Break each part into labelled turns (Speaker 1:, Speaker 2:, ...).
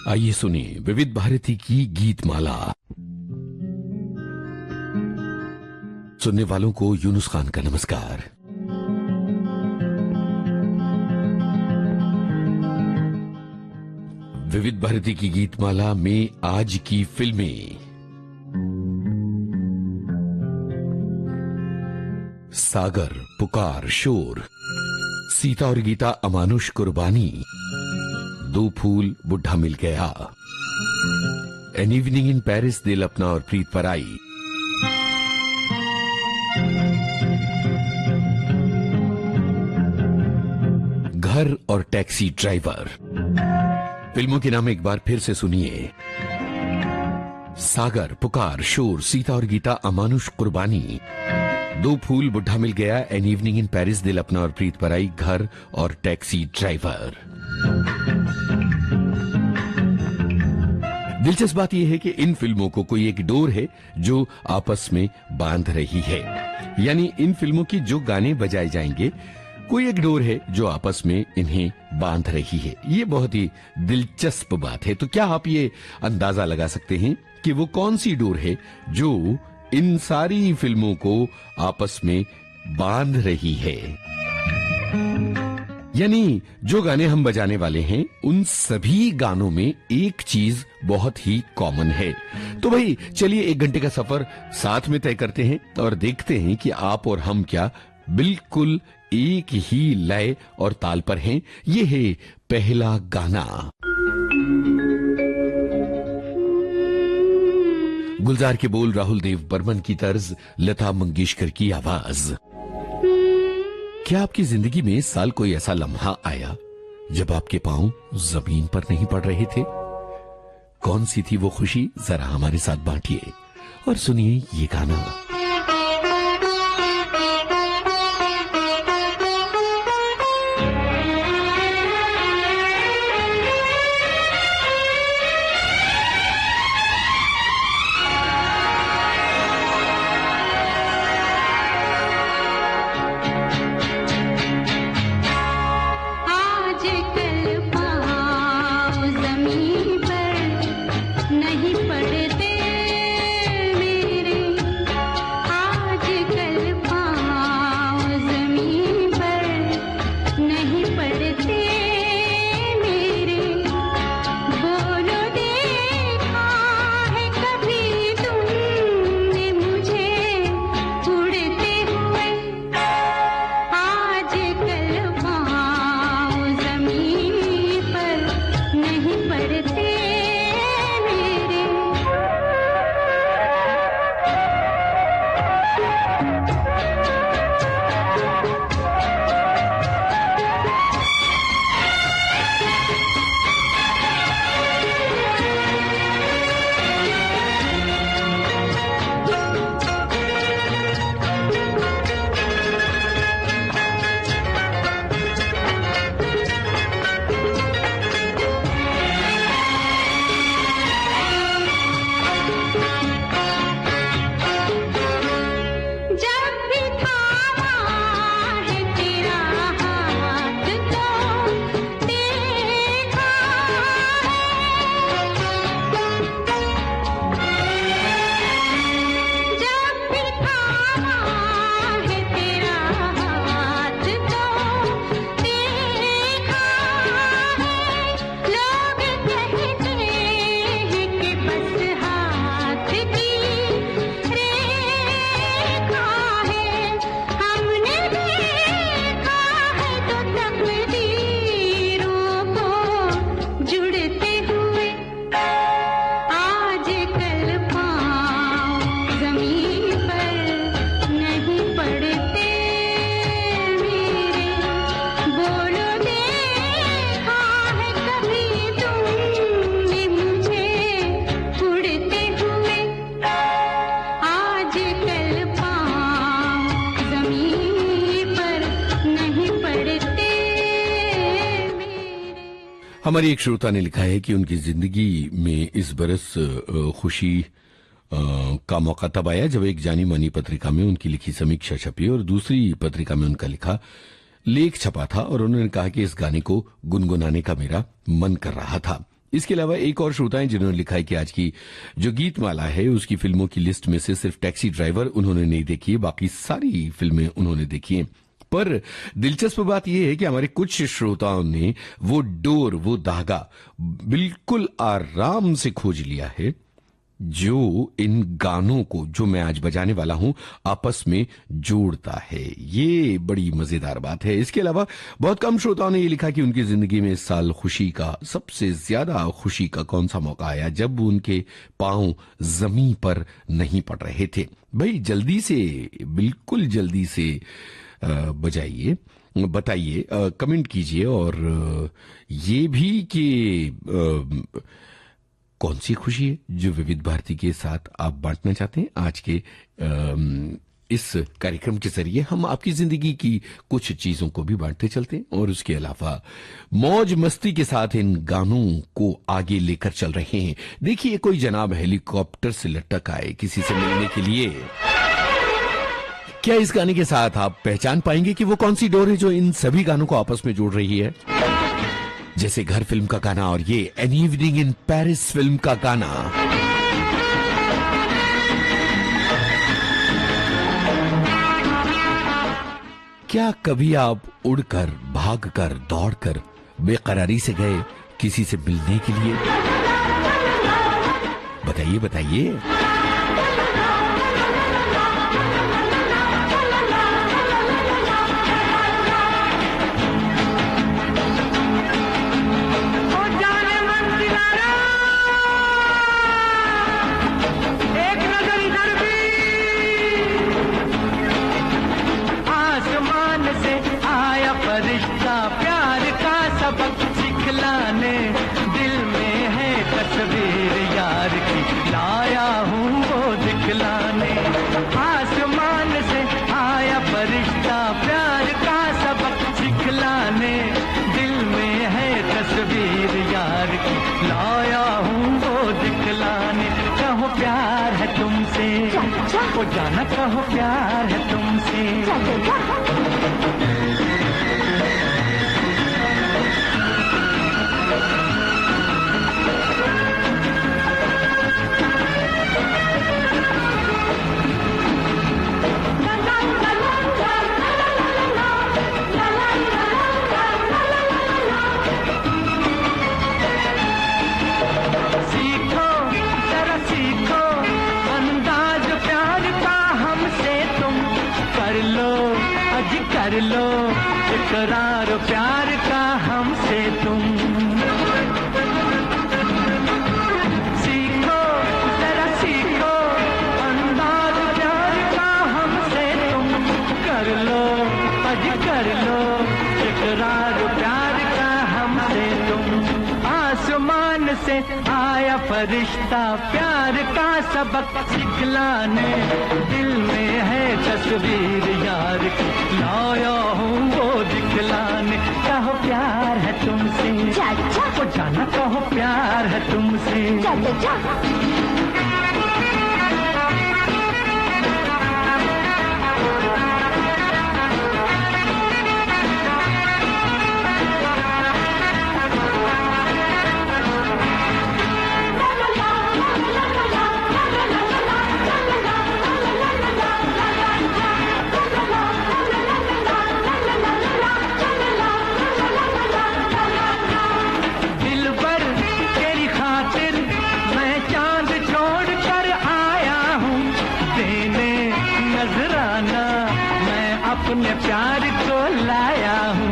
Speaker 1: आइए सुनिए विविध भारती की गीत माला। सुनने वालों को यूनुस खान का नमस्कार। विविध भारती की गीत माला में आज की फिल्में: सागर, पुकार, शोर, सीता और गीता अमानुष कुर्बानी, दो फूल बुढ़ा मिल गया, एन इवनिंग इन पेरिस, दिल अपना और प्रीत पर आई, घर और टैक्सी ड्राइवर। फिल्मों के नाम एक बार फिर से सुनिए: सागर, पुकार, शोर, सीता और गीता अमानुष कुर्बानी, दो फूल बुढ़ा मिल गया, एन इवनिंग इन पेरिस, दिल अपना और प्रीत पर आई, घर और टैक्सी ड्राइवर। दिलचस्प बात यह है कि इन फिल्मों को कोई एक डोर है जो आपस में बांध रही है, यानी इन फिल्मों की जो गाने बजाए जाएंगे कोई एक डोर है जो आपस में इन्हें बांध रही है। ये बहुत ही दिलचस्प बात है। तो क्या आप ये अंदाजा लगा सकते हैं कि वो कौन सी डोर है जो इन सारी फिल्मों को आपस में बांध रही है? यानी जो गाने हम बजाने वाले हैं उन सभी गानों में एक चीज बहुत ही कॉमन है। तो भाई चलिए 1 घंटे का सफर साथ में तय करते हैं और देखते हैं कि आप और हम क्या बिल्कुल एक ही लय और ताल पर हैं। ये है पहला गाना। गुलजार के बोल, राहुल देव बर्मन की तर्ज, लता मंगेशकर की आवाज। क्या आपकी जिंदगी में इस साल कोई ऐसा लम्हा आया जब आपके पांव जमीन पर नहीं पड़ रहे थे? कौन सी थी वो खुशी, जरा हमारे साथ बांटिए और सुनिए ये गाना। हमारी एक श्रोता ने लिखा है कि उनकी जिंदगी में इस बरस खुशी का मौका तब आया जब एक जानी मानी पत्रिका में उनकी लिखी समीक्षा छपी और दूसरी पत्रिका में उनका लिखा लेख छपा था और उन्होंने कहा कि इस गाने को गुनगुनाने का मेरा मन कर रहा था। इसके अलावा एक और श्रोता है जिन्होंने लिखा है कि आज की जो गीत माला है उसकी फिल्मों की लिस्ट में से सिर्फ टैक्सी ड्राइवर उन्होंने नहीं देखी है, बाकी सारी फिल्में उन्होंने देखी हैं। पर दिलचस्प बात यह है कि हमारे कुछ श्रोताओं ने वो डोर, वो धागा बिल्कुल आराम से खोज लिया है जो इन गानों को, जो मैं आज बजाने वाला हूं, आपस में जोड़ता है। ये बड़ी मजेदार बात है। इसके अलावा बहुत कम श्रोताओं ने ये लिखा कि उनकी जिंदगी में इस साल खुशी का, सबसे ज्यादा खुशी का कौन सा मौका आया जब वो पांव जमीन पर नहीं पड़ रहे थे। भाई जल्दी से, बिल्कुल जल्दी से बजाइए, बताइए, कमेंट कीजिए और ये भी कि कौन सी खुशी है जो विविध भारती के साथ आप बांटना चाहते हैं। आज के इस कार्यक्रम के जरिए हम आपकी जिंदगी की कुछ चीजों को भी बांटते चलते हैं और उसके अलावा मौज मस्ती के साथ इन गानों को आगे लेकर चल रहे हैं। देखिए, कोई जनाब हेलीकॉप्टर से लटक आए किसी से मिलने के लिए। क्या इस गाने के साथ आप पहचान पाएंगे कि वो कौन सी डोर है जो इन सभी गानों को आपस में जोड़ रही है? जैसे घर फिल्म का गाना और ये an evening in Paris film का गाना। क्या कभी आप उड़कर, भागकर, दौड़कर बेकरारी से गए किसी से मिलने के लिए? बताइए बताइए।
Speaker 2: वो जाना कहो प्यार है तुमसे। कर लो इकरार प्यार का हमसे तुम। सीखो जरा सीखो अंदाज प्यार का हमसे तुम। कर लो अज कर लो इकरार प्यार का हमसे तुम। आसमान से आया फरिश्ता प्यार का सबक सिखलाने। दिल में है तस्वीर यार की लाया हूँ वो दिखलाने। कहो प्यार है तुमसे, वो जाना कहो प्यार है तुमसे। अपने प्यार को लाया हूँ।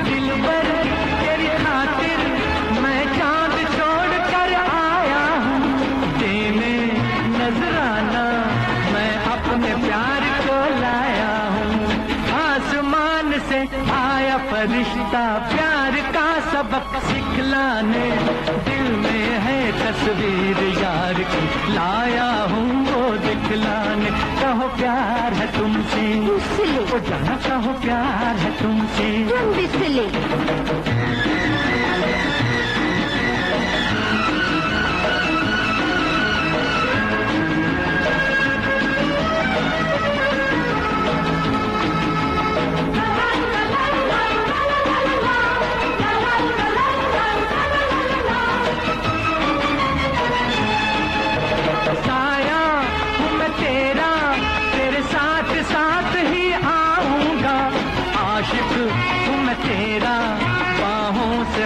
Speaker 2: दिल भर तेरी खातिर मैं चांद छोड़ कर आया हूँ। देने नजराना मैं अपने प्यार को लाया हूँ। आसमान से आया फरिश्ता प्यार का सबक सिखलाने। दिल में है तस्वीर यार की लाया हूँ वो दिखलाने। कहो प्यार है तुमसे, वो जाना कहो प्यार है तुमसे।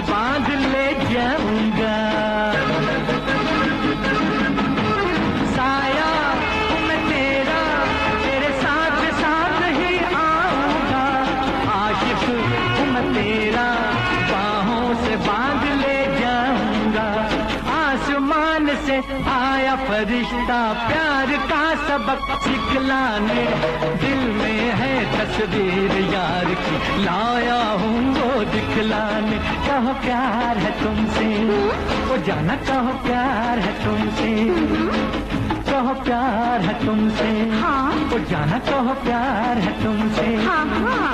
Speaker 2: बांध ले जाऊंगा। साया हूँ मैं तेरा, तेरे साथ साथ ही आऊंगा। आशिक हूँ मैं तेरा, बाहों से बांध ले जाऊंगा। आसमान से आया फरिश्ता प्यार का सबक सिखलाने, दिल में है तस्वीर यार की, लाया हूँ वो दिखलाने। कहो प्यार है तुमसे, वो जाना कहो प्यार है तुमसे, कहो प्यार है तुमसे,
Speaker 3: हाँ
Speaker 2: वो जाना कहो प्यार है तुमसे,
Speaker 3: हाँ हाँ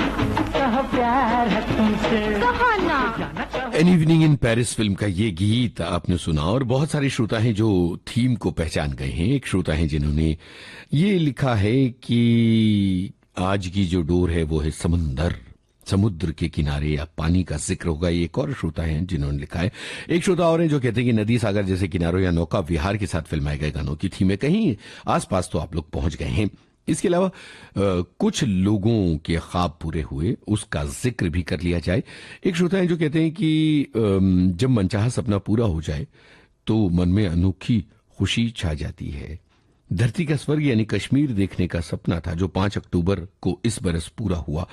Speaker 2: कहो प्यार है तुमसे,
Speaker 3: कहो ना।
Speaker 2: जाना कहो।
Speaker 1: An evening in Paris film का ये गीत आपने सुना और बहुत सारे श्रोता हैं जो थीम को पहचान गए हैं। एक श्रोता हैं जिन्होंने ये लिखा है कि आज की जो डोर है वो है समंदर, समुद्र के किनारे या पानी का जिक्र होगा। ये एक और श्रोता हैं जिन्होंने लिखा है। एक श्रोता और हैं जो कहते हैं कि नदी सागर जैसे किनारों या नौका विहार के साथ फिल्माए गए गानों की थीम है। कहीं आसपास तो आप लोग पहुंच गए हैं। इसके अलावा कुछ लोगों के ख्वाब पूरे हुए, उसका जिक्र भी कर लिया जाए। एक श्रोता हैं जो कहते हैं कि जब मनचाहा सपना पूरा हो जाए तो मन में अनोखी खुशी छा जाती है। धरती का स्वर्ग यानी कश्मीर देखने का सपना था जो 5 अक्टूबर को इस बरस पूरा हुआ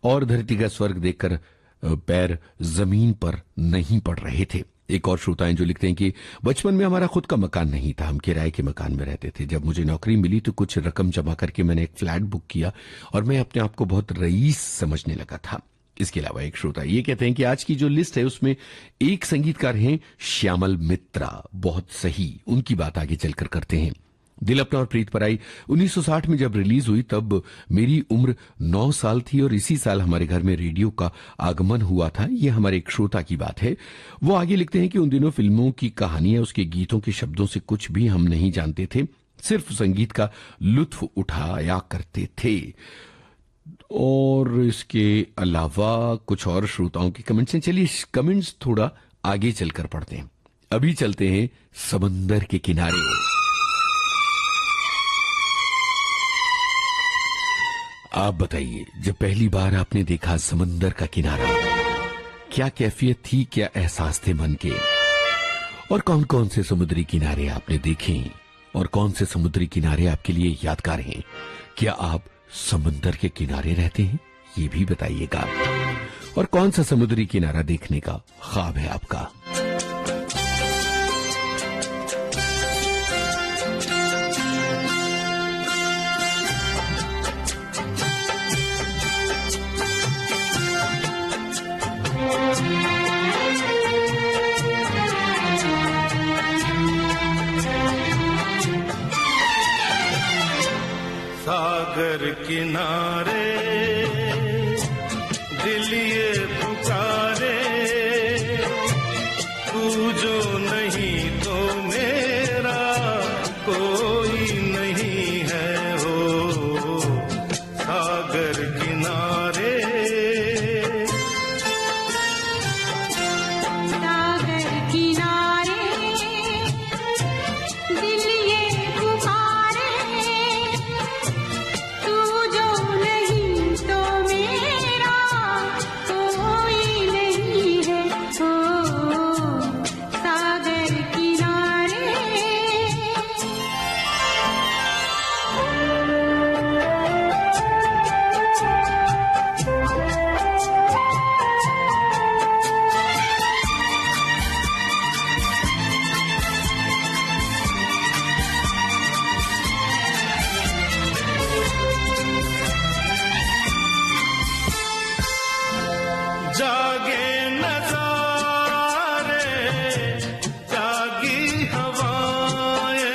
Speaker 1: और धरती का स्वर्ग देखकर पैर जमीन पर नहीं पड़ रहे थे। एक और श्रोता हैं जो लिखते हैं कि बचपन में हमारा खुद का मकान नहीं था, हम किराए के मकान में रहते थे। जब मुझे नौकरी मिली तो कुछ रकम जमा करके मैंने एक फ्लैट बुक किया और मैं अपने आप को बहुत रईस समझने लगा था। इसके अलावा एक श्रोता ये कहते हैं कि आज की जो लिस्ट है उसमें एक संगीतकार हैं श्यामल मित्रा, बहुत सही, उनकी बात आगे चलकर करते हैं। दिल अपना और प्रीत पराई 1960 में जब रिलीज हुई तब मेरी उम्र 9 साल थी और इसी साल हमारे घर में रेडियो का आगमन हुआ था। ये हमारे एक श्रोता की बात है। वो आगे लिखते हैं कि उन दिनों फिल्मों की कहानियां, उसके गीतों के शब्दों से कुछ भी हम नहीं जानते थे, सिर्फ संगीत का लुत्फ उठाया करते थे। और इसके अलावा कुछ और श्रोताओं के कमेंट्स हैं। चलिए कमेंट्स थोड़ा आगे चलकर पढ़ते हैं। अभी चलते हैं समंदर के किनारे। आप बताइए, जब पहली बार आपने देखा समंदर का किनारा, क्या कैफियत थी, क्या एहसास थे मन के? और कौन कौन से समुद्री किनारे आपने देखे और कौन से समुद्री किनारे आपके लिए यादगार हैं? क्या आप समंदर के किनारे रहते हैं? ये भी बताइएगा। और कौन सा समुद्री किनारा देखने का ख्वाब है आपका?
Speaker 4: सागर किनारे दिल ये पुकारे, तू जो नहीं तो मेरा कोई नहीं है हो। सागर किनारे
Speaker 3: सागर किनारे दिल ये पुकारे, तू जो नहीं तो मेरा कोई नहीं है हो। सागर किनारे
Speaker 4: जागे नजारे, जागी हवाएं,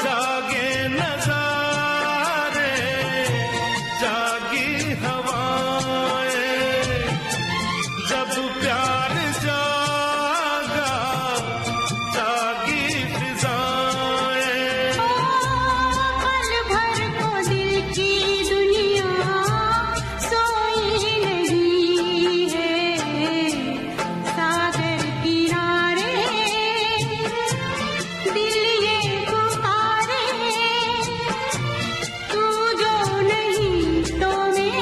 Speaker 4: जागे नजारे, जागी हवाएं, जब प्यार जागा, जागी फिजाएं।
Speaker 3: पल भर को दिल की दुनिया सोई नहीं है। सागर किनारे दिल ये पुकारे, तू जो नहीं तो मेरा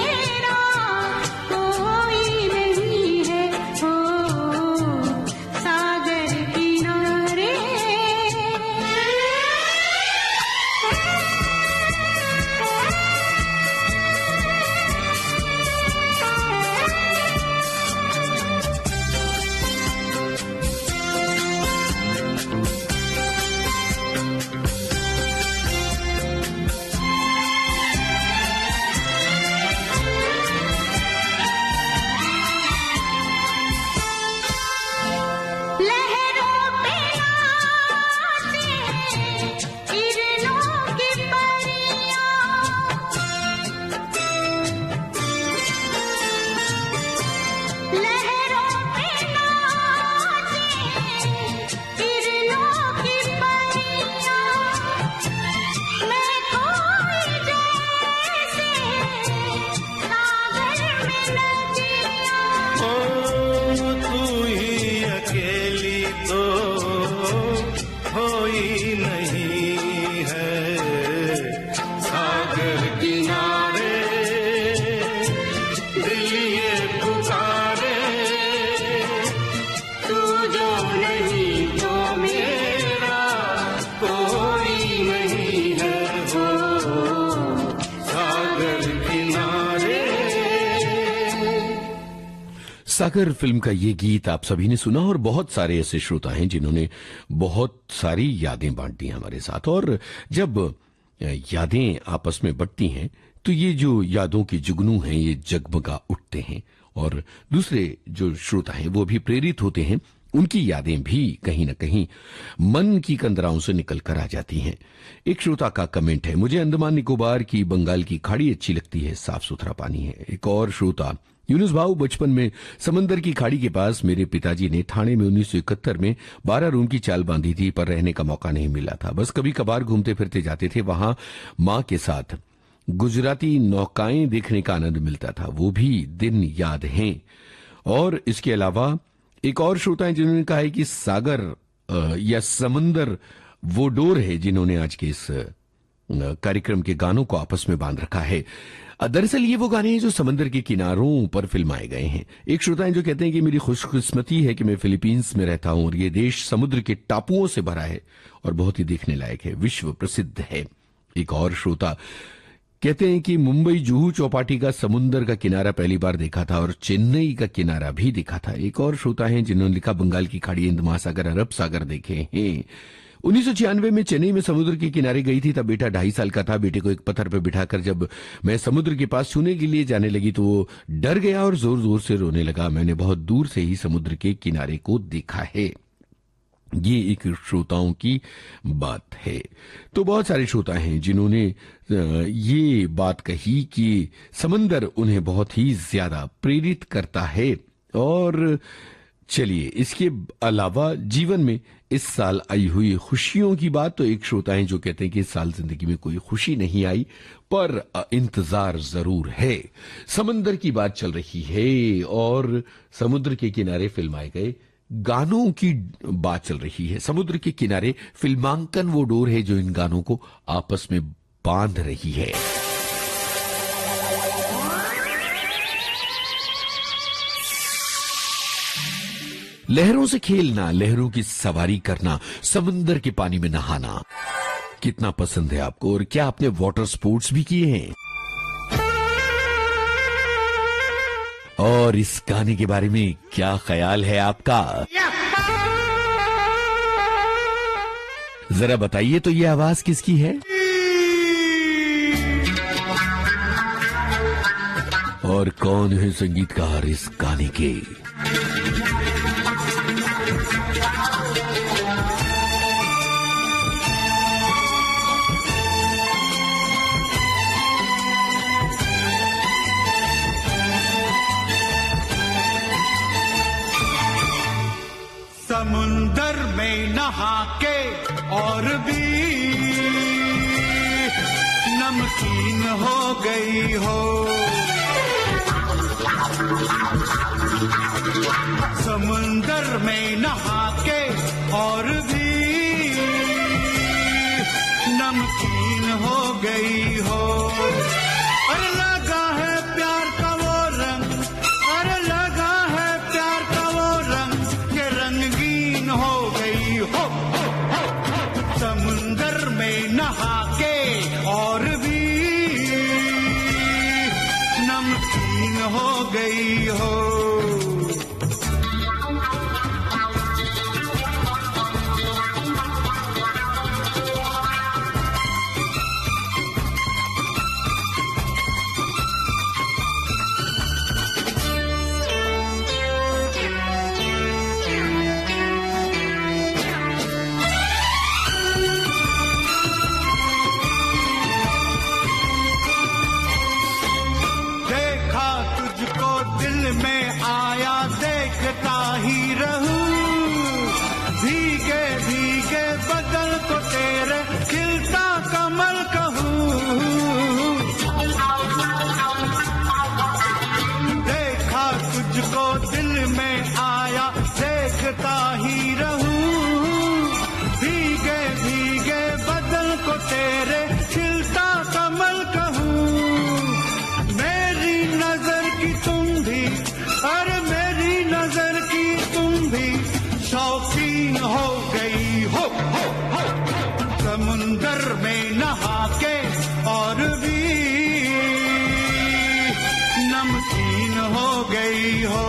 Speaker 1: सागर फिल्म का ये गीत आप सभी ने सुना और बहुत सारे ऐसे श्रोता हैं जिन्होंने बहुत सारी यादें बांट दी हमारे साथ। और जब यादें आपस में बटती हैं तो ये जो यादों के जुगनू हैं ये जगमगा उठते हैं और दूसरे जो श्रोता हैं वो भी प्रेरित होते हैं। उनकी यादें भी कहीं ना कहीं मन की कंदराओं से निकल कर आ जाती हैं। एक श्रोता का कमेंट है, मुझे अंडमान निकोबार की बंगाल की खाड़ी अच्छी लगती है, साफ सुथरा पानी है। एक और श्रोता, यूनुस भाऊ, बचपन में समंदर की खाड़ी के पास मेरे पिताजी ने ठाणे में 1971 में 12 रूम की चाल बांधी थी, पर रहने का मौका नहीं मिला था। बस कभी कभार घूमते फिरते जाते थे। वहां मां के साथ गुजराती नौकाएं देखने का आनंद मिलता था, वो भी दिन याद हैं। और इसके अलावा एक और श्रोता है जिन्होंने कहा है कि सागर या समंदर वो डोर है जिन्होंने आज के इस कार्यक्रम के गानों को आपस में बांध रखा है। दरअसल ये वो गाने हैं जो समंदर के किनारों पर फिल्माए गए हैं। एक श्रोता है जो कहते हैं कि मेरी खुशकिस्मती है कि मैं फिलीपींस में रहता हूं और ये देश समुद्र के टापुओं से भरा है और बहुत ही देखने लायक है, विश्व प्रसिद्ध है। एक और श्रोता कहते हैं कि मुंबई जुहू चौपाटी का समुंदर का किनारा पहली बार देखा था और चेन्नई का किनारा भी देखा था। एक और श्रोता हैं जिन्होंने लिखा बंगाल की खाड़ी, हिंद महासागर, अरब सागर देखे हैं। 1996 में चेन्नई में समुद्र के किनारे गई थी, तब बेटा 2.5 साल का था। बेटे को एक पत्थर पर बिठाकर जब मैं समुद्र के पास छूने के लिए जाने लगी तो वो डर गया और जोर जोर से रोने लगा। मैंने बहुत दूर से ही समुद्र के किनारे को देखा है। ये एक श्रोताओं की बात है। तो बहुत सारे श्रोता हैं जिन्होंने ये बात कही कि समंदर उन्हें बहुत ही ज्यादा प्रेरित करता है। और चलिए, इसके अलावा जीवन में इस साल आई हुई खुशियों की बात, तो एक श्रोता हैं जो कहते हैं कि इस साल जिंदगी में कोई खुशी नहीं आई पर इंतजार जरूर है। समंदर की बात चल रही है और समुद्र के किनारे फिल्माए गए गानों की बात चल रही है। समुद्र के किनारे फिल्मांकन वो डोर है जो इन गानों को आपस में बांध रही है। लहरों से खेलना, लहरों की सवारी करना, समुद्र के पानी में नहाना कितना पसंद है आपको? और क्या आपने वाटर स्पोर्ट्स भी किए हैं? और इस गाने के बारे में क्या ख्याल है आपका? जरा बताइए तो ये आवाज किसकी है? और कौन है संगीतकार इस गाने के?
Speaker 4: समुंदर में नहा के और भी नमकीन हो गई हो। समुंदर में नहा के और भी नमकीन हो गई हो। अरे लगा है प्यार का वो रंग, अरे लगा है प्यार का वो रंग के रंगीन हो गई हो। समुंदर में नहा के और भी नमकीन हो गई हो। में आया देखता ही रहूं, भीगे भीगे बदल को तेरे खिलता कमल कहूं। देखा तुझको दिल में आया देखता ही रहूं, भीगे भीगे बदल को तेरे खिलता कमल कहूं। मेरी नजर की तुम भी, अरे मेरी नजर की तुम भी शौकीन हो गई हो। समुंदर में नहा के और भी नमकीन हो गई हो।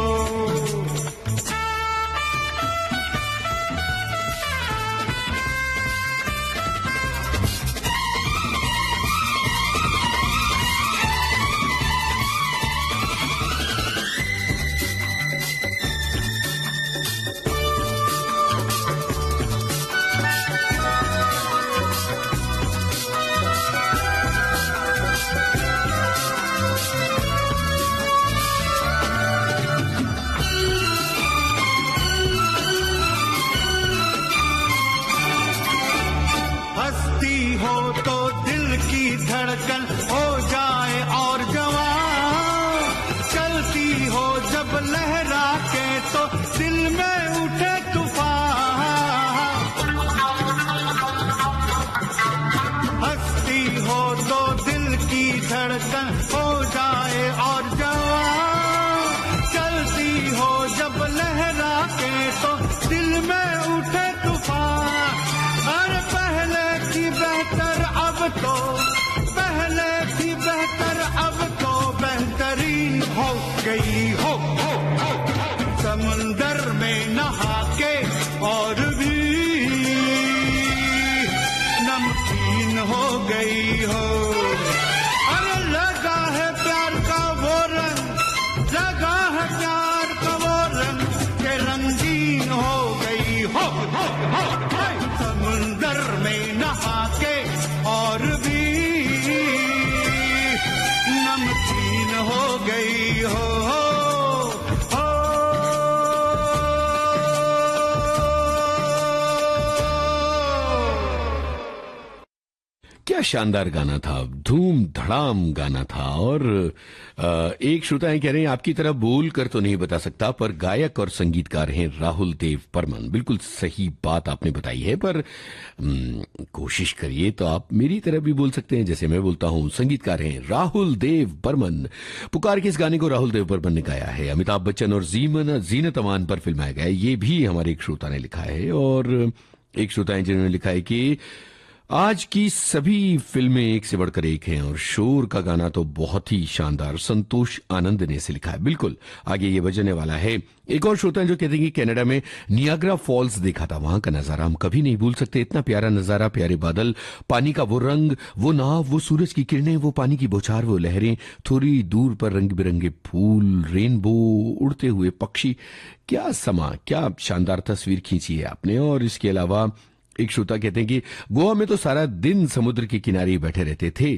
Speaker 4: हो गई हो समंदर में नहा के और भी नमकीन हो गई हो। अरे लगा है प्यार का वो रंग, लगा है प्यार का वो रंग के रंगीन हो गई हो समंदर में नहा के और भी नमकीन हो गई हो।
Speaker 1: क्या शानदार गाना था, धूम धड़ाम गाना था। और एक श्रोता कह रहे हैं आपकी तरह बोल कर तो नहीं बता सकता, पर गायक और संगीतकार हैं राहुल देव बर्मन। बिल्कुल सही बात आपने बताई है, पर कोशिश करिए तो आप मेरी तरह भी बोल सकते हैं जैसे मैं बोलता हूं। संगीतकार हैं राहुल देव बर्मन। पुकार के इस गाने को राहुल देव बर्मन ने गाया है, अमिताभ बच्चन और जीनत अमान पर फिल्माया गया है। ये भी हमारे एक श्रोता ने लिखा है। और एक श्रोता है जिन्होंने लिखा है कि आज की सभी फिल्में एक से बढ़कर एक हैं और शोर का गाना तो बहुत ही शानदार। संतोष आनंद ने इसे लिखा है। बिल्कुल आगे ये बजने वाला है। एक और श्रोता है जो कहते हैं कि कनाडा में नियाग्रा फॉल्स देखा था, वहां का नजारा हम कभी नहीं भूल सकते। इतना प्यारा नजारा, प्यारे बादल, पानी का वो रंग, वो नाव, वो सूरज की किरणें, वो पानी की बौछार, वो लहरें, थोड़ी दूर पर रंग बिरंगे फूल, रेनबो, उड़ते हुए पक्षी। क्या समा, क्या शानदार तस्वीर खींची है आपने। और इसके अलावा एक श्रोता कहते हैं कि गोवा में तो सारा दिन समुद्र के किनारे बैठे रहते थे,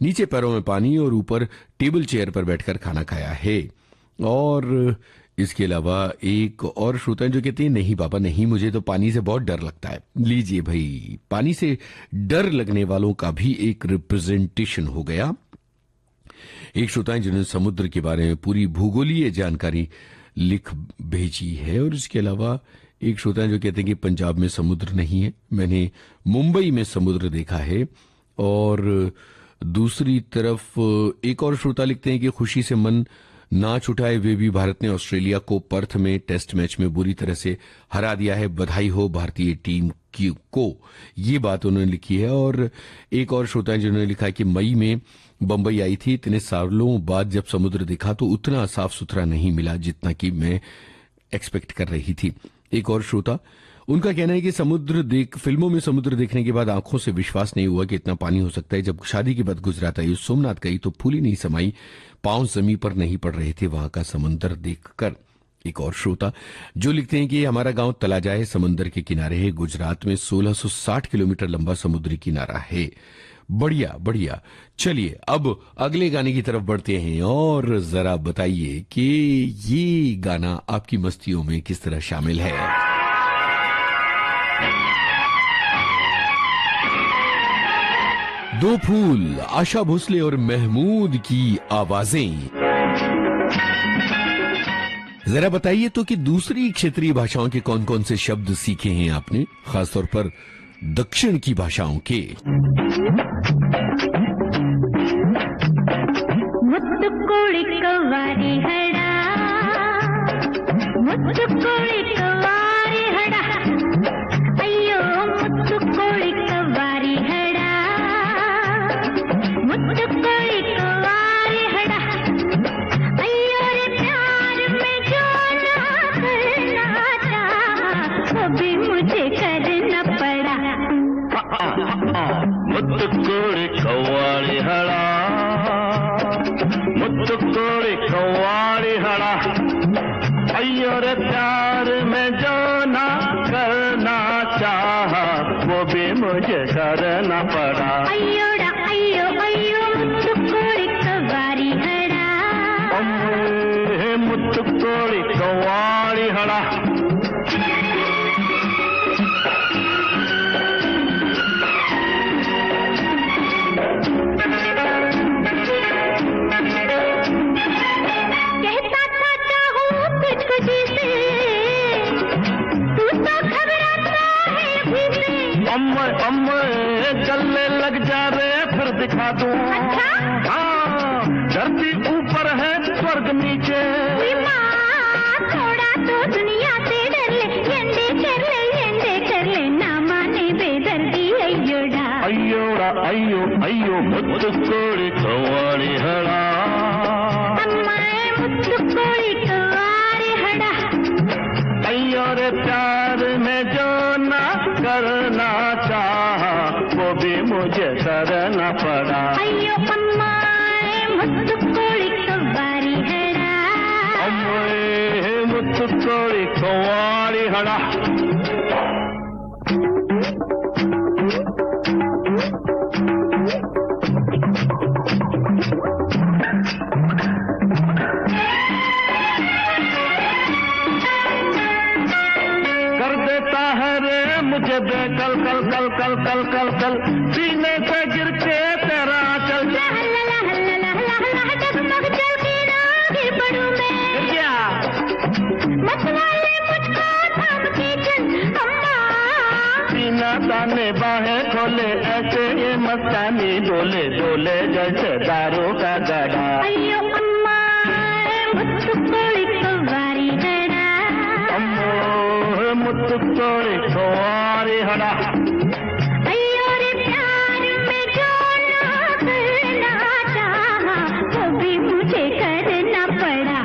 Speaker 1: नीचे पैरों में पानी और ऊपर टेबल चेयर पर बैठकर खाना खाया है। और इसके अलावा एक और श्रोता जो कहते हैं नहीं बाबा नहीं, मुझे तो पानी से बहुत डर लगता है। लीजिए भाई, पानी से डर लगने वालों का भी एक रिप्रेजेंटेशन हो गया। एक श्रोता जिन्होंने समुद्र के बारे में पूरी भूगोलीय जानकारी लिख भेजी है। और इसके अलावा एक श्रोता जो कहते हैं कि पंजाब में समुद्र नहीं है, मैंने मुंबई में समुद्र देखा है। और दूसरी तरफ एक और श्रोता लिखते हैं कि खुशी से मन नाच उठाए वे भी, भारत ने ऑस्ट्रेलिया को पर्थ में टेस्ट मैच में बुरी तरह से हरा दिया है, बधाई हो भारतीय टीम को। ये बात उन्होंने लिखी है। और एक और श्रोता जिन्होंने लिखा है कि मई में बंबई आई थी, इतने सालों बाद जब समुद्र देखा तो उतना साफ सुथरा नहीं मिला जितना कि मैं एक्सपेक्ट कर रही थी। एक और श्रोता, उनका कहना है कि फिल्मों में समुद्र देखने के बाद आंखों से विश्वास नहीं हुआ कि इतना पानी हो सकता है। जब शादी के बाद गुजरात आई, सोमनाथ गई तो फूली नहीं समाई, पांव जमीन पर नहीं पड़ रहे थे वहां का समंदर देखकर। एक और श्रोता जो लिखते हैं कि हमारा गांव तलाजाए समंदर के किनारे है, गुजरात में 1660 किलोमीटर लंबा समुद्री किनारा है। बढ़िया बढ़िया। चलिए अब अगले गाने की तरफ बढ़ते हैं और जरा बताइए कि ये गाना आपकी मस्तियों में किस तरह शामिल है। दो फूल, आशा भोसले और महमूद की आवाजें। जरा बताइए तो कि दूसरी क्षेत्रीय भाषाओं के कौन कौन से शब्द सीखे हैं आपने, खासतौर पर दक्षिण की भाषाओं के।
Speaker 3: मुत्तुकोड़ी कवारी हड़ा, मुत्तुकोड़ी कवारी हड़ा, अಯ್ಯೋ मुत्तुकोड़ी कवारी हड़ा, मुत्तुकोड़ी कवारी हड़ा, अಯ್ಯೋ रे प्यार में जो ना करना चाहा वो भी मुझे करना पड़ा।
Speaker 5: मुत्तुकोड़ी कवारी हड़ा, मुत्तुकोड़ी कवारी हड़ा, अయ్యో रे प्यार में जो ना करना चाहा वो भी मुझे करना पड़ा।
Speaker 3: अయ్యోడా अయ్యో अయ్యో मुत्तुकोड़ी कवारी हड़ा,
Speaker 5: मुत्तुकोड़ी कवारी हड़ा। अम्मे गले लग जा रे फिर दिखा दूं।
Speaker 3: अच्छा?
Speaker 5: हाँ, धरती ऊपर है स्वर्ग नीचे।
Speaker 3: थोड़ा तो दुनिया से डर ले कर ले ना माने बेदर्दी अయ్యోడా
Speaker 5: अయ్యోడా अయ్यो मुत्तुकोड़ी कवारी हड़ा,
Speaker 3: अम्मा
Speaker 5: तुम्हारे प्यार में जो ना करना चाहा वो भी मुझे करना पड़ा।
Speaker 3: अयो अम्माए मुत्तु कोड़ी कवारी हड़ा,
Speaker 5: अम्मे मुत्तु कोड़ी कवारी हड़ा। मुझे बेकल कल कल कल कल कल कल सीने से गिर के तेरा चल
Speaker 3: डगमग चल के आगे बढ़ूं मैं,
Speaker 5: क्या
Speaker 3: मतवाले मुझको थाम के चल अम्मा।
Speaker 5: सीना ताने बाहें खोले ऐसे ये मस्तानी डोले डोले जैसे दारू का गड़ा।
Speaker 3: अयो अम्मा मुत्तु कोड़ी कवारी हड़ा,
Speaker 5: अम्मो मुत्तु कोड़ी कवारी हड़ा।
Speaker 3: अयो रे प्यार में जो ना करना चाहा वो भी मुझे करना पड़ा।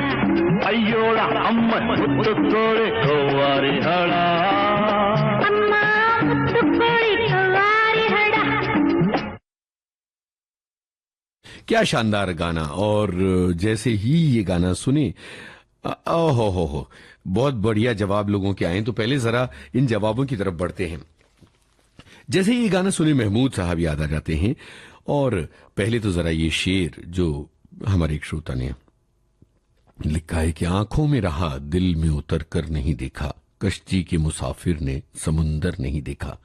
Speaker 5: अयोड़ा अम्मा मुत्तु कोड़ी कवारी हड़ा।
Speaker 3: अम्मा मुत्तु कोड़ी कवारी हड़ा।
Speaker 1: क्या शानदार गाना। और जैसे ही ये गाना सुने, ओहो हो, बहुत बढ़िया जवाब लोगों के आए। तो पहले जरा इन जवाबों की तरफ बढ़ते हैं। जैसे ही ये गाना सुने महमूद साहब याद आ जाते हैं। और पहले तो जरा ये शेर जो हमारे एक श्रोता ने लिखा है कि आंखों में रहा दिल में उतर कर नहीं देखा, कश्ती के मुसाफिर ने समुंदर नहीं देखा।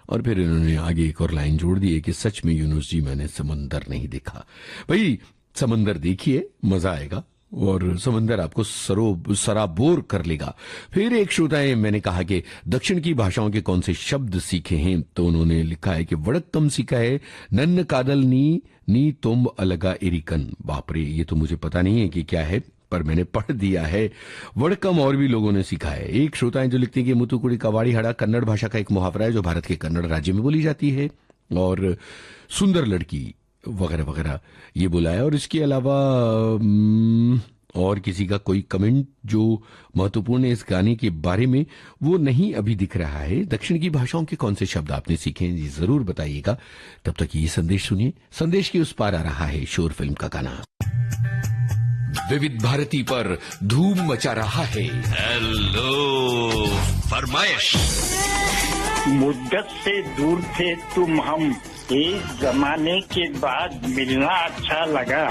Speaker 1: और फिर इन्होंने आगे एक और लाइन जोड़ दी है कि सच में यूनुस जी मैंने समंदर नहीं देखा। भाई समंदर देखिए, मजा आएगा और समंदर आपको सराबोर कर लेगा। फिर एक श्रोता है, मैंने कहा कि दक्षिण की भाषाओं के कौन से शब्द सीखे हैं, तो उन्होंने लिखा है कि वड़क्कम सीखा है, नन्न कादल नी तुम अलगा इरिकन। बाप रे, ये तो मुझे पता नहीं है कि क्या है, पर मैंने पढ़ दिया है। वड़कम और भी लोगों ने सीखा है। एक श्रोता है जो लिखते हैं कि मुतुकुड़ी कवाड़ी हड़ा कन्नड़ भाषा का एक मुहावरा है जो भारत के कन्नड़ राज्य में बोली जाती है। और सुंदर लड़की वगैरह वगैरह ये बोला है। और इसके अलावा और किसी का कोई कमेंट जो महत्वपूर्ण है इस गाने के बारे में वो नहीं अभी दिख रहा है। दक्षिण की भाषाओं के कौन से शब्द आपने सीखे हैं, ये जरूर बताइएगा। तब तक ये संदेश सुनिए। संदेश के उस पार आ रहा है शोर फिल्म का गाना। विविध भारती पर धूम मचा रहा है हेलो फरमाइश।
Speaker 6: मुद्दत से दूर थे तुम हम, एक जमाने के बाद मिलना अच्छा लगा।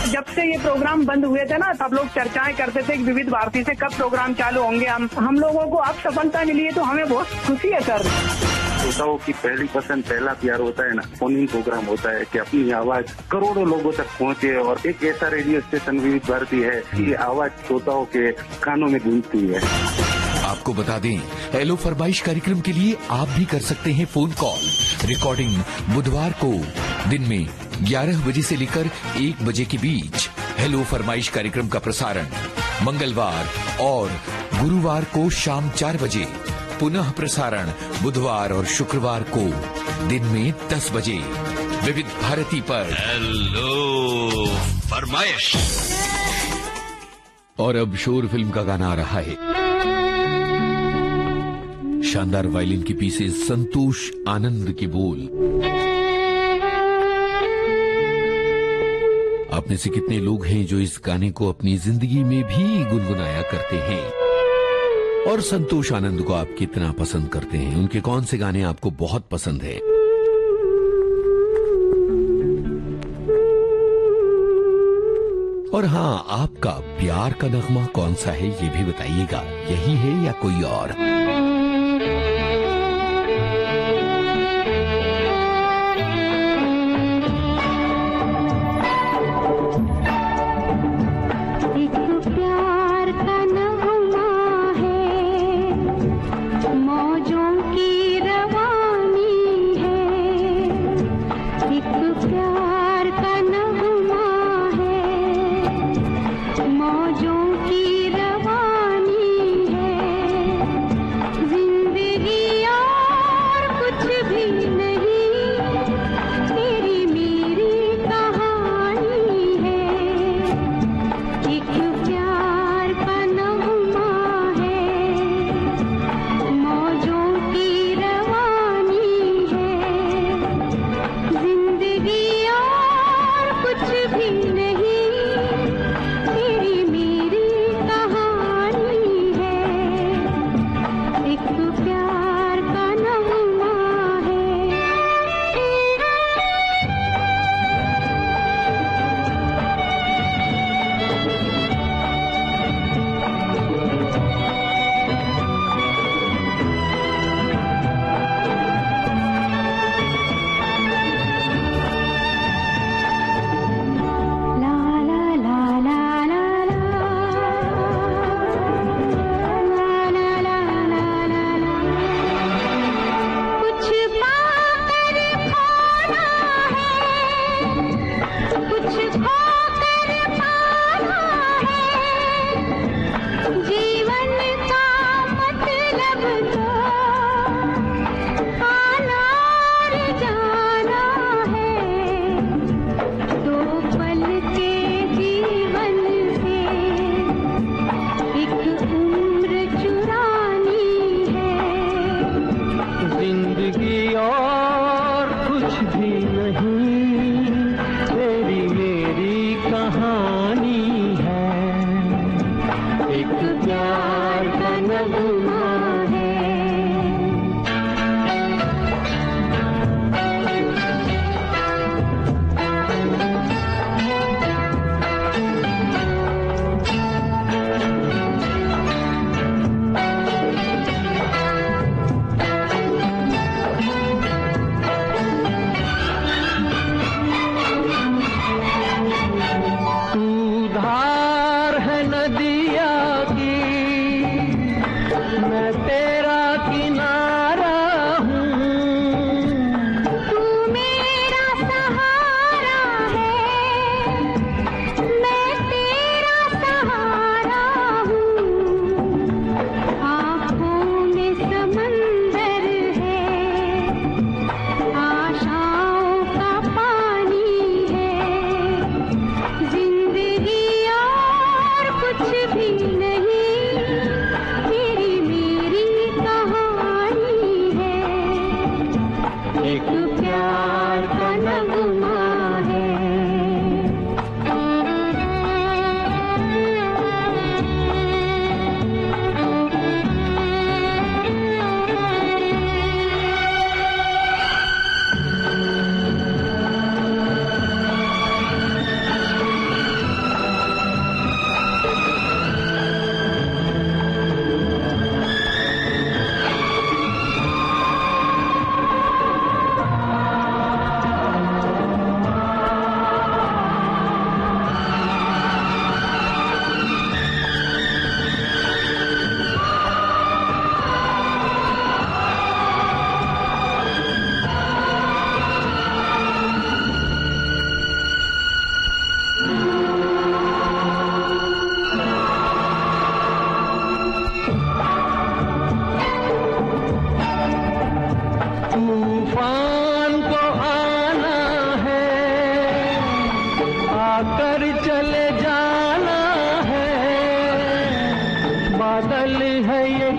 Speaker 7: जब से ये प्रोग्राम बंद हुए थे ना, तब लोग चर्चाएं करते थे कि विविध भारती से कब प्रोग्राम चालू होंगे। हम लोगों को अब सफलता मिली है तो हमें बहुत खुशी है सर।
Speaker 8: श्रोताओं की पहली पसंद, पहला प्यार होता है ना, फोन इन प्रोग्राम होता है कि अपनी आवाज करोड़ों लोगों तक पहुंचे। और एक ऐसा रेडियो स्टेशन विविध भारती है कि आवाज श्रोताओं के कानों में गूंजती है।
Speaker 1: आपको बता दें, हेलो फरमाइश कार्यक्रम के लिए आप भी कर सकते हैं फोन कॉल। रिकॉर्डिंग बुधवार को दिन में 11 बजे से लेकर 1 बजे के बीच। हेलो फरमाइश कार्यक्रम का प्रसारण मंगलवार और गुरुवार को शाम 4 बजे। पुनः प्रसारण बुधवार और शुक्रवार को दिन में 10 बजे विविध भारती पर। हेलो फरमाइश। और अब शोर फिल्म का गाना आ रहा है। शानदार वायलिन की पीसेस, संतोष आनंद के बोल। आप में से कितने लोग हैं जो इस गाने को अपनी जिंदगी में भी गुनगुनाया करते हैं? और संतोष आनंद को आप कितना पसंद करते हैं? उनके कौन से गाने आपको बहुत पसंद हैं? और हाँ, आपका प्यार का नगमा कौन सा है ये भी बताइएगा। यही है या कोई और?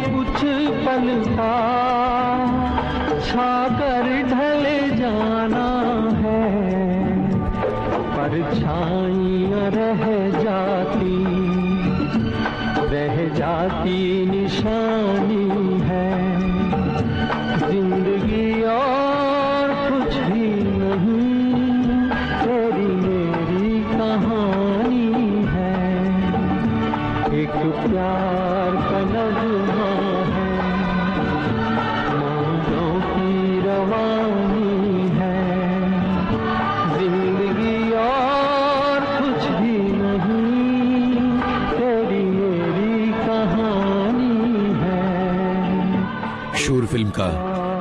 Speaker 2: कुछ पल का छाकर ढल जाना है, परछाइयाँ रह जाती निशानी है, जिंदगी और कुछ भी नहीं, तेरी मेरी कहानी है, एक प्यार का नगमा है, मौजों की रवानी है, जिंदगी और कुछ भी नहीं, तेरी मेरी कहानी है।
Speaker 1: शोर फिल्म का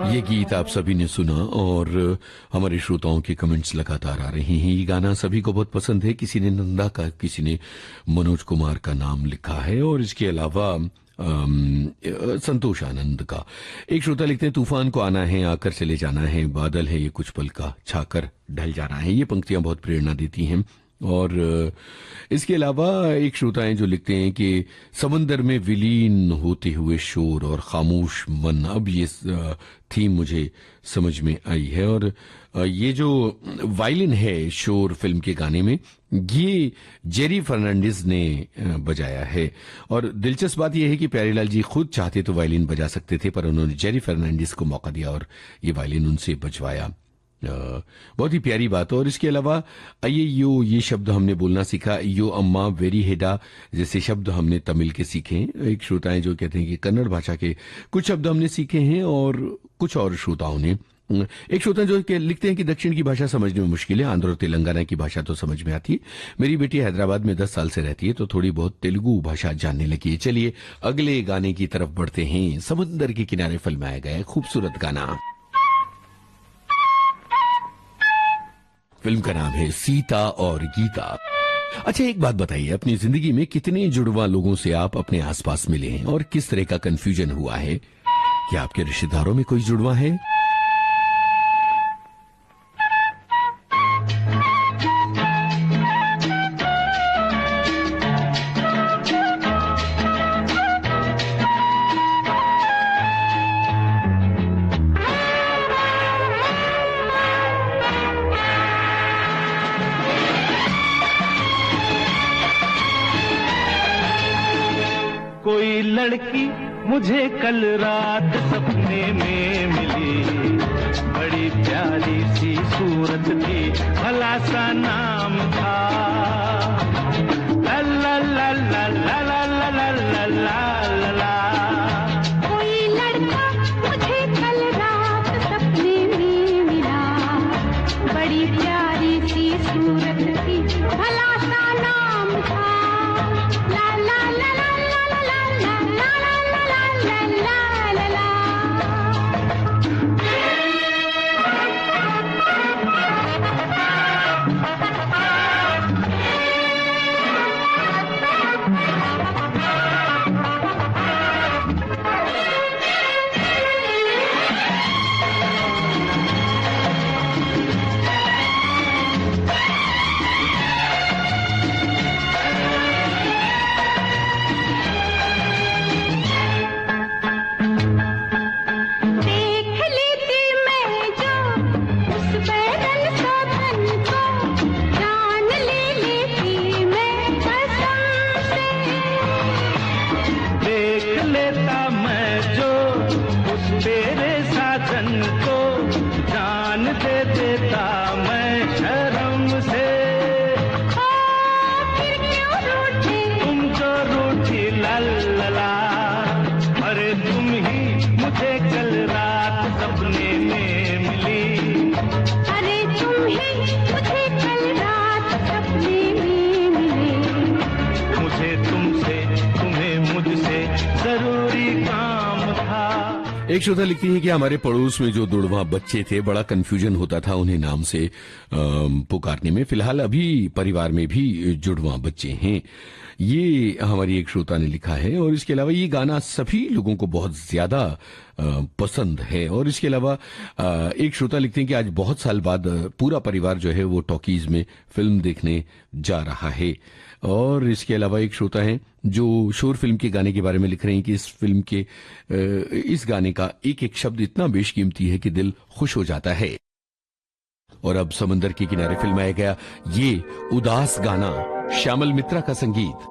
Speaker 1: ये गीत आप सभी ने सुना और हमारे श्रोताओं के कमेंट्स लगातार आ रहे हैं। ये गाना सभी को बहुत पसंद है। किसी ने नंदा का, किसी ने मनोज कुमार का नाम लिखा है और इसके अलावा संतोष आनंद का। एक श्रोता लिखते हैं, तूफान को आना है, आकर चले जाना है, बादल है ये कुछ पल का, छाकर ढल जाना है। ये पंक्तियां बहुत प्रेरणा देती हैं। और इसके अलावा एक श्रोता हैं जो लिखते हैं कि समंदर में विलीन होते हुए शोर और खामोश मन, अब ये थीम मुझे समझ में आई है। और ये जो वायलिन है शोर फिल्म के गाने में, ये जेरी फर्नांडिस ने बजाया है। और दिलचस्प बात यह है कि प्यारेलाल जी खुद चाहते तो वायलिन बजा सकते थे, पर उन्होंने जेरी फर्नांडिस को मौका दिया और ये वायलिन उनसे बजवाया। बहुत ही प्यारी बात। और इसके अलावा आइए ये शब्द हमने बोलना सीखा, यो अम्मा वेरी हेडा जैसे शब्द हमने तमिल के सीखे। एक श्रोता है जो कहते हैं कि कन्नड़ भाषा के कुछ शब्द हमने सीखे हैं और कुछ और श्रोताओं ने। एक श्रोता जो लिखते हैं कि दक्षिण की भाषा समझने में मुश्किल है, आंध्र और तेलंगाना की भाषा तो समझ में आती है। मेरी बेटी हैदराबाद में 10 साल से रहती है तो थोड़ी बहुत तेलुगु भाषा जानने लगी है। चलिए अगले गाने की तरफ बढ़ते हैं। समुद्र के किनारे फिल्माया गया है खूबसूरत गाना। फिल्म का नाम है सीता और गीता। अच्छा, एक बात बताइए, अपनी जिंदगी में कितने जुड़वा लोगों से आप अपने आसपास मिले हैं और किस तरह का कंफ्यूजन हुआ है? क्या आपके रिश्तेदारों में कोई जुड़वा है?
Speaker 2: कोई लड़की मुझे कल रात सपने में मिली, बड़ी प्यारी सी सूरत थी, भला सा नाम था ला ला ला ला ला ला ला ला ला ला।
Speaker 3: कोई लड़का मुझे कल रात सपने में मिला, बड़ी प्यारी सी सूरत थी, भला सा नाम था ला ला ला ला ला ला ला ला ला ला ला ला। देख लेती मैं जो उस बैरन सा धन को, जान ले लेती मैं कसम से।
Speaker 2: देख लेता मैं जो उस तेरे साजन को, जान दे देता मैं शर्म से।
Speaker 3: ओ फिर क्यों रूठे
Speaker 2: तुम जो रूठी ला ला ला, अरे तुम ही मुझे कल रात सपने में मिली,
Speaker 3: अरे तुम ही मुझे कल रात सपने में मिले।
Speaker 2: मुझे तुमसे तुम्हें मुझसे जरूरी काम था।
Speaker 1: एक श्रोता लिखती है कि हमारे पड़ोस में जो दुड़वा बच्चे थे, बड़ा कंफ्यूजन होता था उन्हें नाम से पुकारने में। फिलहाल अभी परिवार में भी जुड़वा बच्चे हैं। ये हमारी एक श्रोता ने लिखा है। और इसके अलावा ये गाना सभी लोगों को बहुत ज्यादा पसंद है। और इसके अलावा एक श्रोता लिखते हैं कि आज बहुत साल बाद पूरा परिवार जो है वो टॉकीज में फिल्म देखने जा रहा है। और इसके अलावा एक श्रोता हैं जो शोर फिल्म के गाने के बारे में लिख रहे हैं कि इस फिल्म के इस गाने का एक एक शब्द इतना बेशकीमती है कि दिल खुश हो जाता है। और अब समंदर के किनारे फिल्माया गया ये उदास गाना, श्यामल मित्रा का संगीत।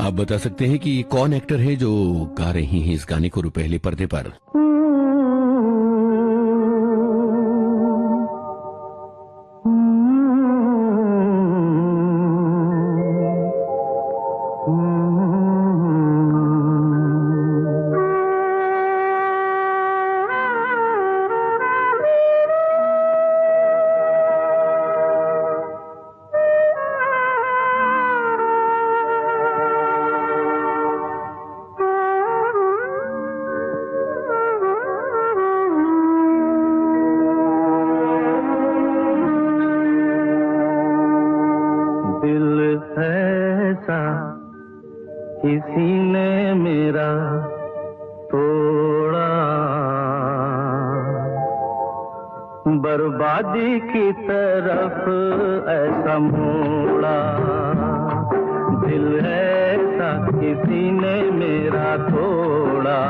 Speaker 1: आप बता सकते हैं कि कौन एक्टर है जो गा रही हैं इस गाने को रुपहले पर्दे पर?
Speaker 5: किसी ने मेरा तोड़ा, बर्बादी की तरफ ऐसा मोड़ा। दिल ऐसा किसी ने मेरा तोड़ा,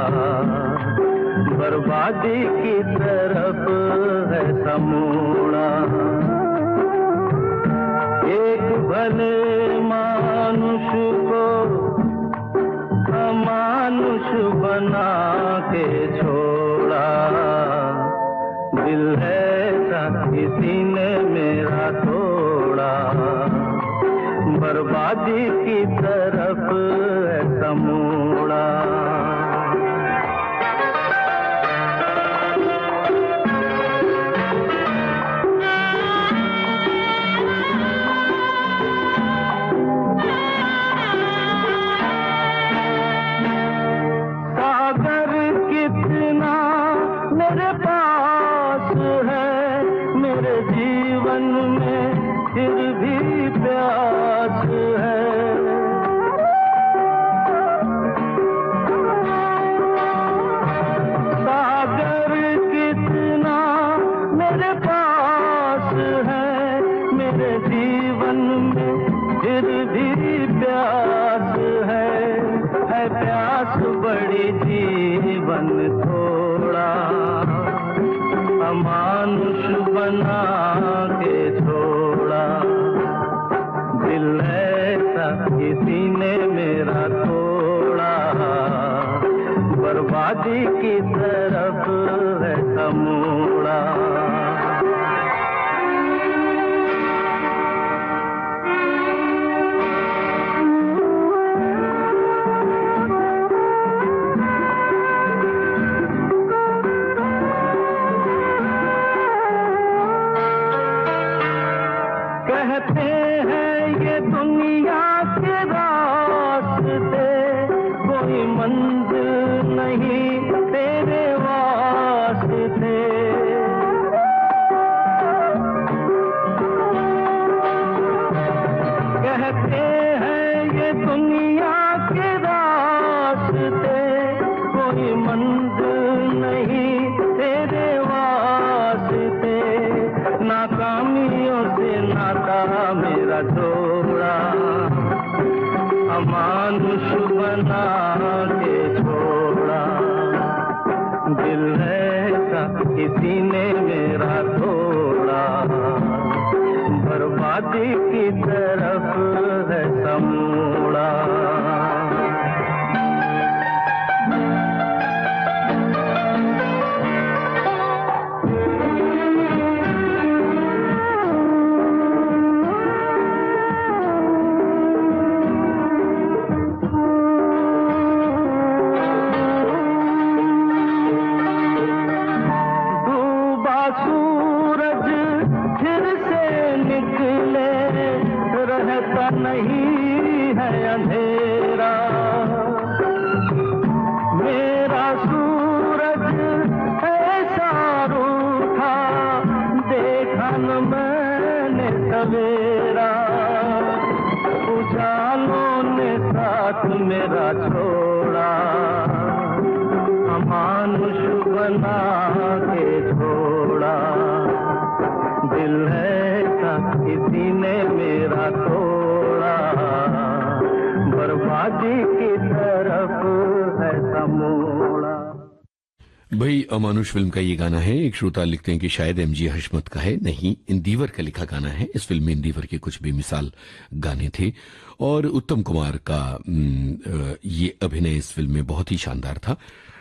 Speaker 5: बर्बादी की तरफ ऐसा मोड़ा। एक भले मानुष को अमानुष बना के छोड़ा। दिल ऐसा किसी ने मेरा तोड़ा, बर्बादी की तरफ ऐसा मोड़ा। अमानुष बना के छोड़ा। दिल ऐसा किसी ने मेरा तोड़ा, बर्बादी की तरफ ऐसा मोड़ा। कहते हैं ये दुनिया के रास्ते, कोई मंजिल नहीं तेरे वास्ते। कहते हैं ये दुनिया के रास्ते, कोई मंजिल नहीं तेरे वास्ते। नाकामियों से नाता मेरा जोड़ा, अमानुष बना के छोड़ा। दिल ऐसा किसी ने मेरा तोड़ा, बर्बादी की तरफ ऐसा मोड़ा। नहीं है अंधेरा मेरा सूरज ऐसा रूठा, देखा न मैंने सवेरा। उजालों ने साथ मेरा छोड़ा, अमानुष बना के छोड़ा। दिल ऐसा किसी ने मेरा बाजी की तरफ ऐसा मोड़ा।
Speaker 1: भाई अमानुष फिल्म का ये गाना है। एक श्रोता लिखते हैं कि शायद एमजी हशमत का है, नहीं, इंदिवर का लिखा गाना है। इस फिल्म में इंदिवर के कुछ बेमिसाल गाने थे और उत्तम कुमार का ये अभिनय इस फिल्म में बहुत ही शानदार था।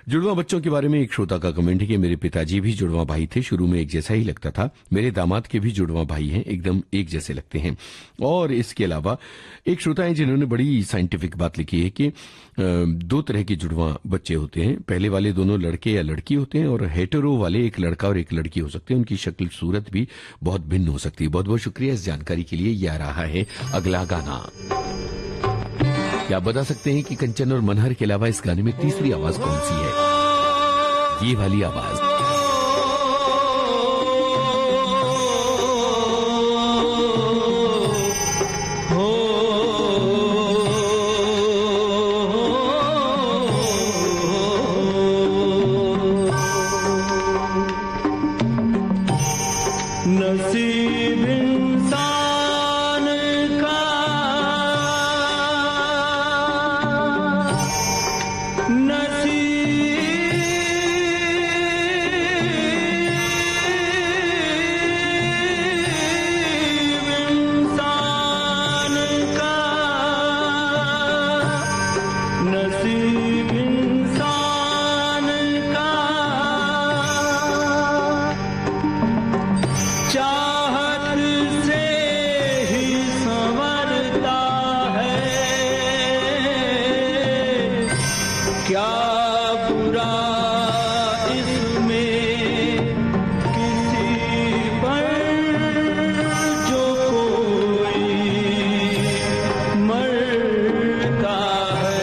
Speaker 1: जुड़वा बच्चों के बारे में एक श्रोता का कमेंट है कि मेरे पिताजी भी जुड़वा भाई थे, शुरू में एक जैसा ही लगता था। मेरे दामाद के भी जुड़वा भाई हैं, एकदम एक जैसे लगते हैं। और इसके अलावा एक श्रोता है जिन्होंने बड़ी साइंटिफिक बात लिखी है कि 2 तरह के जुड़वा बच्चे होते हैं। पहले वाले दोनों लड़के या लड़की होते हैं और हेटेरो वाले एक लड़का और एक लड़की हो सकते हैं। उनकी शक्ल सूरत भी बहुत भिन्न हो सकती है। बहुत बहुत शुक्रिया इस जानकारी के लिए। ये आ रहा है अगला गाना। क्या आप बता सकते हैं कि कंचन और मनहर के अलावा इस गाने में तीसरी आवाज कौन सी है? ये वाली आवाज।
Speaker 2: नसीब इंसान का नसीब इंसान का चाहत से ही संवरता है। क्या बुरा इसमें किसी पर जो कोई मरता है।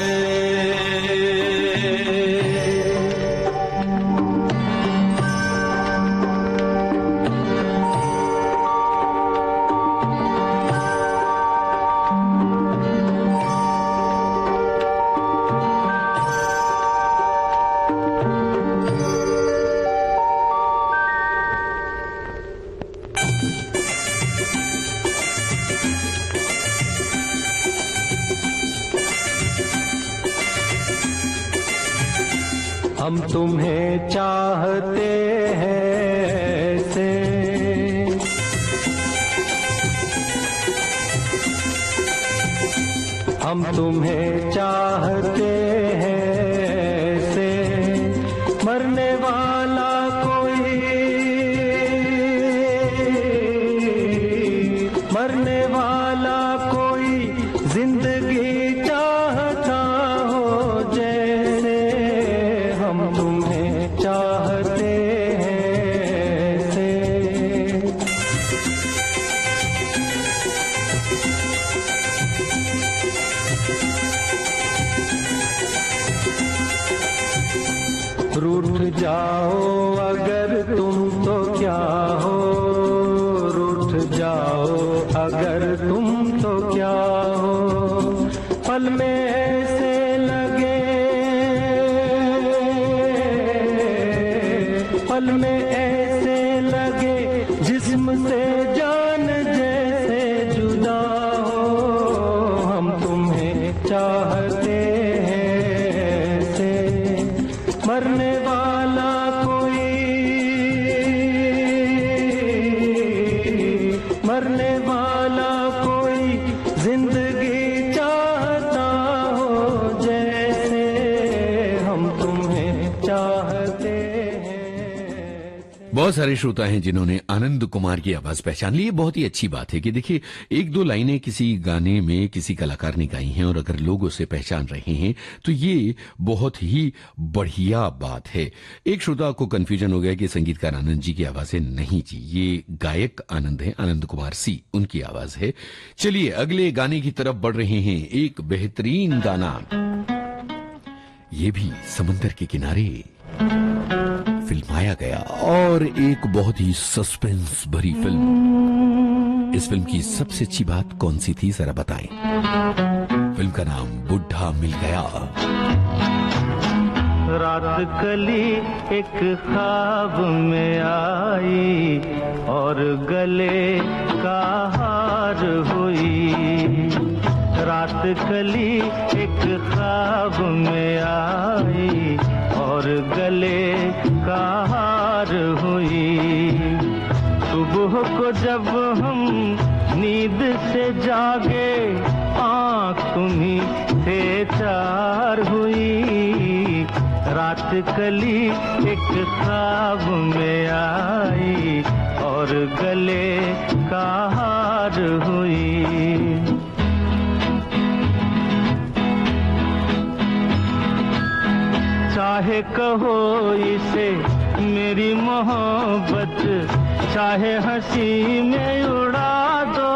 Speaker 2: हम तुम्हें चाहते हैं ऐसे, हम तुम्हें चाहते हैं ऐसे, मरने वाला कोई, मरने वाला कोई जिंदगी चाहता हो जैसे, हम तुम्हें चाहते हैं ऐसे। रूठ जाओ अगर तुम तो क्या हो, रूठ जाओ अगर तुम तो क्या हो, पल में ऐसे लगे, पल में ऐसे लगे जिस्म से जान जैसे जुदा हो, हम तुम्हें चाहते हैं ऐसे, मरने वाला कोई, मरने वाला कोई जिंदगी चाहता हो जैसे, हम तुम्हें चाहते हैं।
Speaker 1: बहुत सारे श्रोता हैं जिन्होंने आनंद कुमार की आवाज पहचान ली। ये बहुत ही अच्छी बात है कि देखिए 1-2 लाइनें किसी गाने में किसी कलाकार ने गाई हैं और अगर लोग उसे पहचान रहे हैं तो ये बहुत ही बढ़िया बात है। एक श्रोता को कंफ्यूजन हो गया कि संगीतकार आनंद जी की आवाज है। नहीं जी, ये गायक आनंद है, आनंद कुमार सी उनकी आवाज है। चलिए अगले गाने की तरफ बढ़ रहे हैं। एक बेहतरीन गाना, ये भी समंदर के किनारे फिल्माया गया और एक बहुत ही सस्पेंस भरी फिल्म। इस फिल्म की सबसे अच्छी बात कौन सी थी जरा बताएं। फिल्म का नाम बुढ़ा मिल गया।
Speaker 5: रात कली एक ख्वाब में आई और गले का हार हुई,
Speaker 2: रात कली एक ख्वाब में आई और गले का हार हुई। सुबह को जब हम नींद से जागे आँख तुम्हीं से चार हुई। रात कली एक ख्वाब में आई और गले का हार हुई। चाहे कहो इसे मेरी मोहब्बत, चाहे हंसी में उड़ा दो।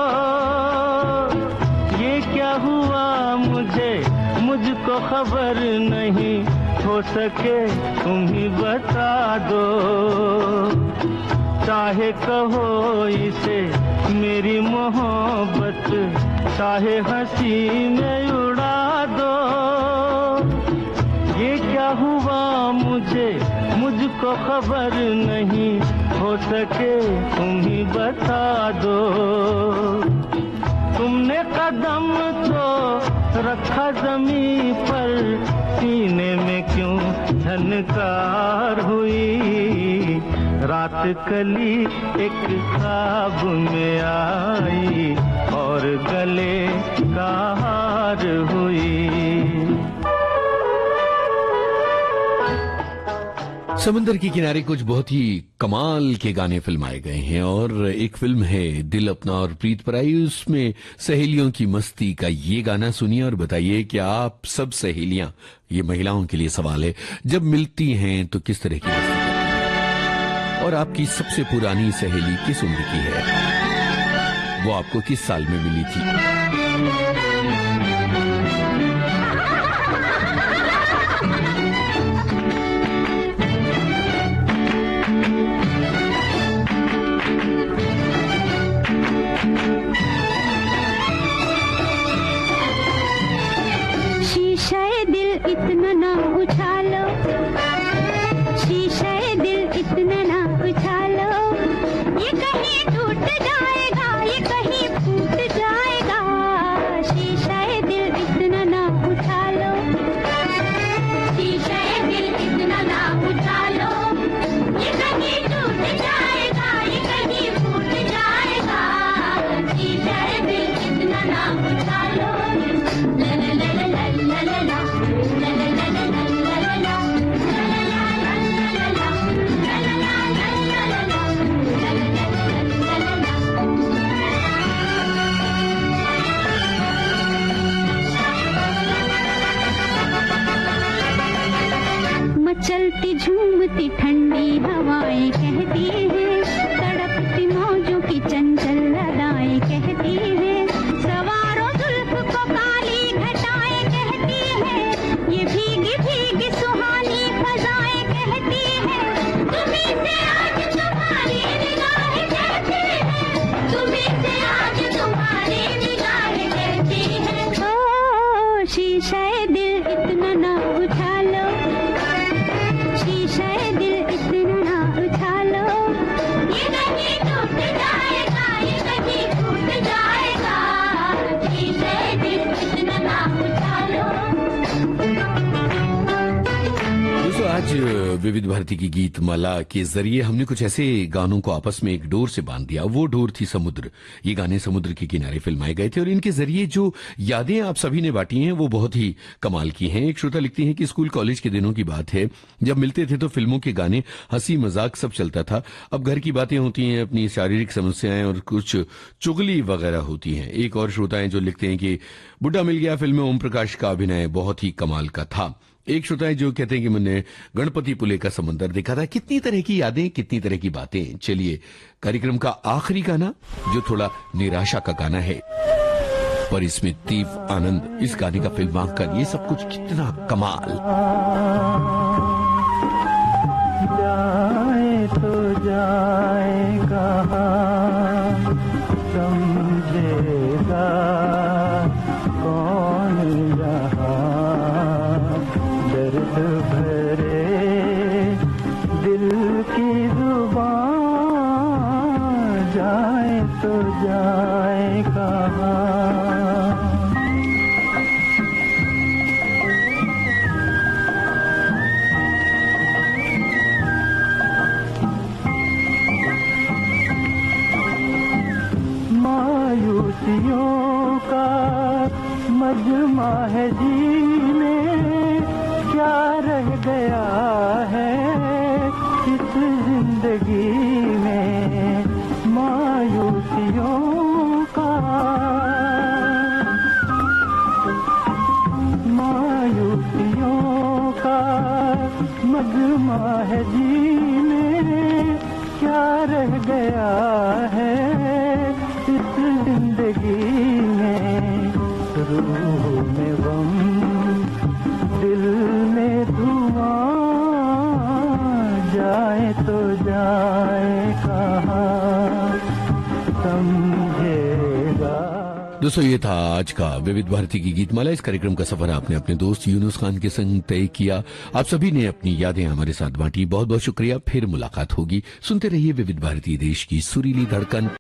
Speaker 2: ये क्या हुआ मुझको खबर नहीं, हो सके तुम ही बता दो। चाहे कहो इसे मेरी मोहब्बत, चाहे हंसी में उड़ा दो। ये क्या हुआ मुझको खबर नहीं, हो सके तुम ही बता दो। तुमने कदम तो रखा जमीन पर, सीने में क्यों झनकार हुई। रात कली एक ख्वाब में आई और गले का हार हुई।
Speaker 1: समंदर के किनारे कुछ बहुत ही कमाल के गाने फिल्माए गए हैं और एक फिल्म है दिल अपना और प्रीत पराई, उसमें सहेलियों की मस्ती का ये गाना सुनिए और बताइए कि आप सब सहेलियां, ये महिलाओं के लिए सवाल है, जब मिलती हैं तो किस तरह की मस्ती करती हैं और आपकी सबसे पुरानी सहेली किस उम्र की है, वो आपको किस साल में मिली थी।
Speaker 3: इतना ना उछालो, शीशे दिल इतना ना उछालो। ये कहीं टूट जाएगा, ये कहीं फूट जाएगा। शीशे दिल इतना ना उछालो, शीशे दिल इतना ना उछालो। ये कहीं टूट जाएगा, ये कहीं फूट जाएगा। शीशे दिल इतना ना उछालो। ला ला ला ला ला ला ला। मचलती झूमती ठंडी हवाएं कहती हैं, तड़पती मौजों की चंचल अदाएं कहती हैं। सवारों जुल्फ को काली घटाएं कहती हैं, ये भीगी भीगी सुहानी फजाएं कहती हैं। तुम्हीं से आज तुम्हारी निगाहें कहती हैं, तुम्हीं से आज तुम्हारी निगाहें कहती हैं। ओ शीशे दिल इतना ना उछालो, शीशे दिल इतना ना उछालो। ये कहीं टूट जाएगा, ये कहीं फूट जाएगा। शीशे दिल इतना ना उछालो।
Speaker 1: दोस्तों, आज विविध भारती की गीत माला के जरिए हमने कुछ ऐसे गानों को आपस में एक डोर से बांध दिया। वो डोर थी समुद्र। ये गाने समुद्र के किनारे फिल्माए गए थे और इनके जरिए जो यादें आप सभी ने बांटी हैं वो बहुत ही कमाल की हैं। एक श्रोता लिखती हैं कि स्कूल कॉलेज के दिनों की बात है, जब मिलते थे तो फिल्मों के गाने, हंसी मजाक सब चलता था। अब घर की बातें होती हैं, अपनी शारीरिक समस्याएं और कुछ चुगली वगैरह होती हैं। एक और श्रोता है जो लिखते हैं कि बुड्ढा मिल गया फिल्म में ओम प्रकाश का अभिनय बहुत ही कमाल का था। एक श्रोता है जो कहते हैं कि मैंने गणपति पुले का समंदर देखा था। कितनी तरह की यादें, कितनी तरह की बातें। चलिए कार्यक्रम का आखिरी गाना जो थोड़ा निराशा का गाना है, पर इसमें तीव्र आनंद, इस गाने का फिल्मांकन, ये सब कुछ कितना कमाल।
Speaker 2: जाए तो जाए कहाँ, समझेगा कौन यहाँ। दर्द भरे दिल की जुबान, जाए तो जाए कहाँ। मजमा है जीने क्या रह गया है इस जिंदगी में मायूसियों का मजमा है जीने क्या रह गया है इस जिंदगी में रूह में गम दिल में धुआं जाए तो जाए कहाँ समझेगा।
Speaker 1: दोस्तों ये था आज का विविध भारती की गीतमाला। इस कार्यक्रम का सफर आपने अपने दोस्त यूनुस खान के संग तय किया। आप सभी ने अपनी यादें हमारे साथ बांटी। बहुत बहुत शुक्रिया। फिर मुलाकात होगी। सुनते रहिए विविध भारती, देश की सुरीली धड़कन।